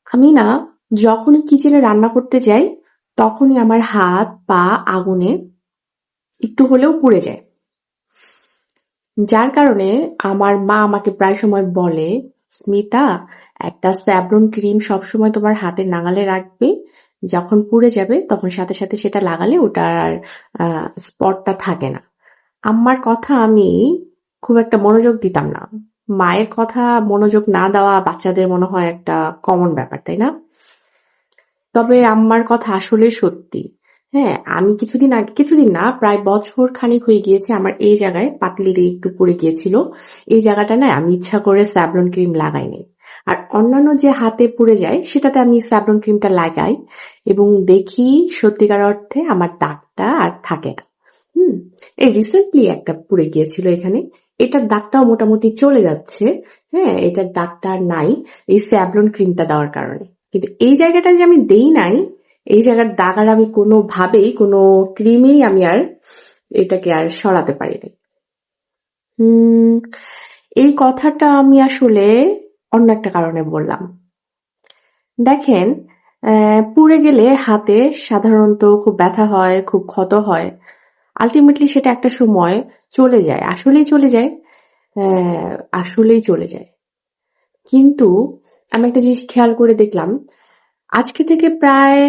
আমি না যখনই কিচেনে রান্না করতে যাই তখনই আমার হাত পা আগুনে একটু হলেও পুড়ে যায়। যার কারণে আমার মা আমাকে প্রায় সময় বলে, স্মিতা, একটা স্যাভলন ক্রিম সবসময় তোমার হাতের নাগালে রাখবে। যখন পুড়ে যাবে তখন সাথে সাথে সেটা লাগালে ওটার আর স্পটটা থাকে না। আম্মার কথা আমি খুব একটা মনোযোগ দিতাম না। মায়ের কথা মনোযোগ না দেওয়া বাচ্চাদের মনে হয় একটা কমন ব্যাপার, তাই না? তবে আম্মার কথা আসলেই সত্যি। হ্যাঁ, আমি কিছুদিন না, প্রায় বছর খানিক হয়ে গিয়েছে আমার এই জায়গায় পাতিল দিয়ে একটু পড়ে গিয়েছিল। এই জায়গাটা না আমি ইচ্ছা করে স্যাভলন ক্রিম লাগাইনি। আর অন্যান্য যে হাতে পুড়ে যায় সেটাতে আমি স্যাভলন ক্রিমটা লাগাই এবং দেখি সত্যিকার অর্থে আমার দাগটা আর থাকে না। হুম। এই রিসেন্টলি একটা পুড়ে গিয়েছিল এখানে। এটার দাগটাও মোটামুটি চলে যাচ্ছে। হ্যাঁ, এটার দাগটা আর নাই এই স্যাভলন ক্রিমটা দেওয়ার কারণে। কিন্তু এই জায়গাটা যে আমি দেই নাই, এই জায়গার দাগ আর আমি কোনোভাবেই কোনো ক্রিমেই আমি আর এটাকে আর সরাতে পারিনি। হুম, এই কথাটা আমি আসলে অন্য একটা কারণে বললাম। দেখেন, পুড়ে গেলে হাতে সাধারণত খুব ব্যথা হয়, খুব ক্ষত হয়। আলটিমেটলি সেটা একটা সময় চলে যায়, আসলেই চলে যায়। আহ, আসলেই চলে যায়। কিন্তু আমি একটা জিনিস খেয়াল করে দেখলাম, আজকে থেকে প্রায়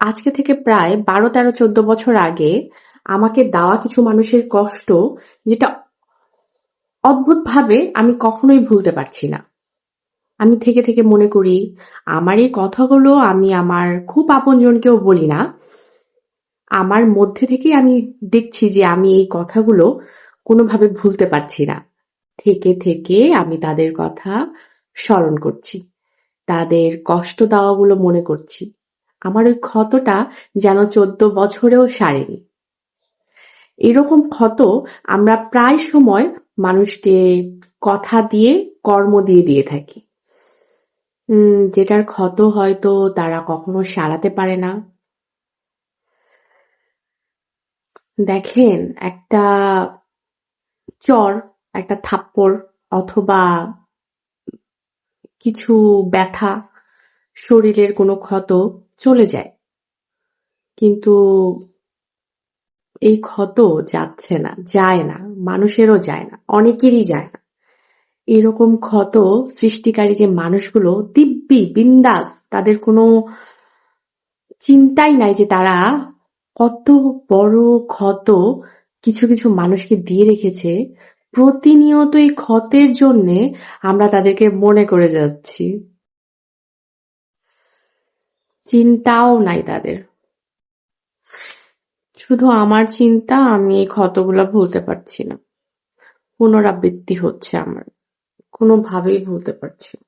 আজকে থেকে প্রায় 12, 13, 14 বছর আগে আমাকে দেওয়া কিছু মানুষের কষ্ট, যেটা অদ্ভুতভাবে আমি কখনোই ভুলতে পারছি না। আমি থেকে থেকে মনে করি আমার এই কথাগুলো আমি আমার খুব আপনজনকেও বলি না। আমার মধ্যে থেকেই আমি দেখছি যে আমি এই কথাগুলো কোনোভাবে ভুলতে পারছি না। থেকে থেকে আমি তাদের কথা স্মরণ করছি, তাদের কষ্ট দেওয়াগুলো মনে করছি। আমার ওই ক্ষতটা যেন 14 বছরেও সারেনি। এরকম ক্ষত আমরা প্রায় সময় মানুষকে কথা দিয়ে, কর্ম দিয়ে দিয়ে থাকি। যেটার ক্ষত হয়তো তারা কখনো সারাতে পারে না। দেখেন, একটা চর, একটা থাপ্পড় অথবা কিছু ব্যথা, শরীরের কোনো ক্ষত চলে যায়, কিন্তু এই ক্ষত যাচ্ছে না, যায় না, মানুষেরও যায় না, অনেকেরই যায় না। এরকম ক্ষত সৃষ্টিকারী যে মানুষগুলো দিব্যি বিন্দাস, তাদের কোনো চিন্তাই নাই যে তারা কত বড় ক্ষত কিছু কিছু মানুষকে দিয়ে রেখেছে। প্রতিনিয়ত এই ক্ষতের জন্যে আমরা তাদেরকে মনে করে যাচ্ছি, চিন্তাও নাই তাদের। শুধু আমার চিন্তা, আমি এই ক্ষতগুলো ভুলতে পারছি না, পুনরাবৃত্তি হচ্ছে আমার, কোনোভাবেই ভুলতে পারছি না।